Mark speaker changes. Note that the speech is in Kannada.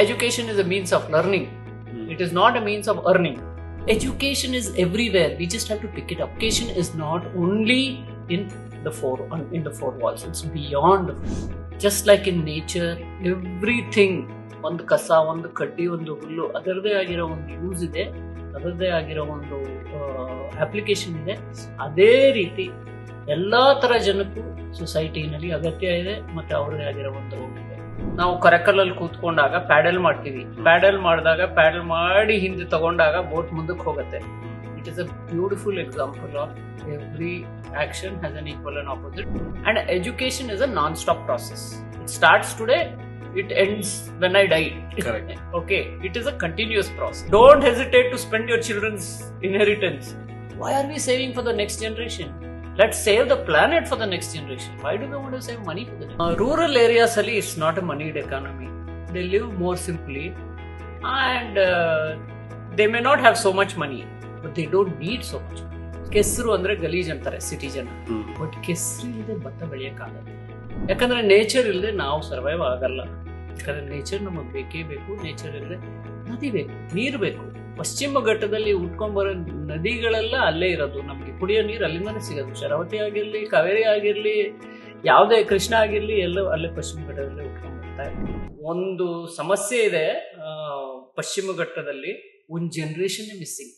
Speaker 1: Education is a means of learning. It is not a means of earning. Education is everywhere. We just have to pick it up. Education is not only in the four walls. It's beyond. Just like in nature, everything, ಒಂದು ಕಸ, ಒಂದು ಕಡ್ಡಿ, ಒಂದು ಹುಲ್ಲು, ಅದರದೇ ಆಗಿರೋ ಒಂದು ಯೂಸ್ ಇದೆ, ಅದರದೇ ಆಗಿರೋ ಒಂದು ಅಪ್ಲಿಕೇಶನ್ ಇದೆ. ಅದೇ ರೀತಿ ಎಲ್ಲಾ ತರ ಜನಕ್ಕೂ ಸೊಸೈಟಿನಲ್ಲಿ ಅಗತ್ಯ ಇದೆ, ಮತ್ತೆ ಅವ್ರದೇ ಆಗಿರೋ ಒಂದು ರೋಲ್ ಇದೆ. ನಾವು ಕರಕಲ್ಲಲ್ಲಿ ಕೂತ್ಕೊಂಡಾಗ ಪ್ಯಾಡಲ್ ಮಾಡ್ತೀವಿ. ಪ್ಯಾಡಲ್ ಮಾಡಿದಾಗ ಪ್ಯಾಡಲ್ ಮಾಡಿ ಹಿಂದೆ ತಗೊಂಡಾಗ ಬೋಟ್ ಮುಂದಕ್ಕೆ ಹೋಗುತ್ತೆ. It is a beautiful example of every action has an equal and opposite. And education is a non-stop process. It starts today, it ends when I die.
Speaker 2: Correct.
Speaker 1: Okay, it is a continuous process. Don't hesitate to spend your children's inheritance. Why are we saving for the next generation? Let's save the planet for the next generation. Why do we want to save money for the next? Rural areas ali, it's not a moneyed economy. They live more simply, and they may not have so much money, but they don't need so much. ಕೆಸರು ಅಂದ್ರೆ ಗಲೀಜ್ ಅಂತಾರೆ ಸಿಟಿ ಜನ, ಬಟ್ ಕೆಸರು ಇಲ್ಲದೆ ಭತ್ತ ಬೆಳೆಯಕ್ಕಾಗಲ್ಲ. ಯಾಕಂದ್ರೆ ನೇಚರ್ ಇಲ್ಲದೆ ನಾವು ಸರ್ವೈವ್ ಆಗಲ್ಲ. ಯಾಕಂದ್ರೆ ನೇಚರ್ ನಮಗೆ ಬೇಕೇ ಬೇಕು. ನೇಚರ್ ಇಲ್ಲದೆ ನದಿ ಬೇಕು, ನೀರು ಬೇಕು. ಪಶ್ಚಿಮ ಘಟ್ಟದಲ್ಲಿ ಉಟ್ಕೊಂಡ್ಬರೋ ನದಿಗಳೆಲ್ಲ ಅಲ್ಲೇ ಇರೋದು. ನಮಗೆ ಕುಡಿಯೋ ನೀರು ಅಲ್ಲಿಂದನೇ ಸಿಗೋದು. ಶರಾವತಿ ಆಗಿರ್ಲಿ, ಕಾವೇರಿ ಆಗಿರ್ಲಿ, ಯಾವುದೇ ಕೃಷ್ಣ ಆಗಿರ್ಲಿ, ಎಲ್ಲೋ ಅಲ್ಲೇ ಪಶ್ಚಿಮ ಘಟ್ಟದಲ್ಲಿ ಉಟ್ಕೊಂಡ್ ಬರ್ತಾ ಇದೆ. ಒಂದು ಸಮಸ್ಯೆ ಇದೆ ಪಶ್ಚಿಮ ಘಟ್ಟದಲ್ಲಿ, ಒಂದು ಜನರೇಷನ್ ಮಿಸ್ಸಿಂಗ್.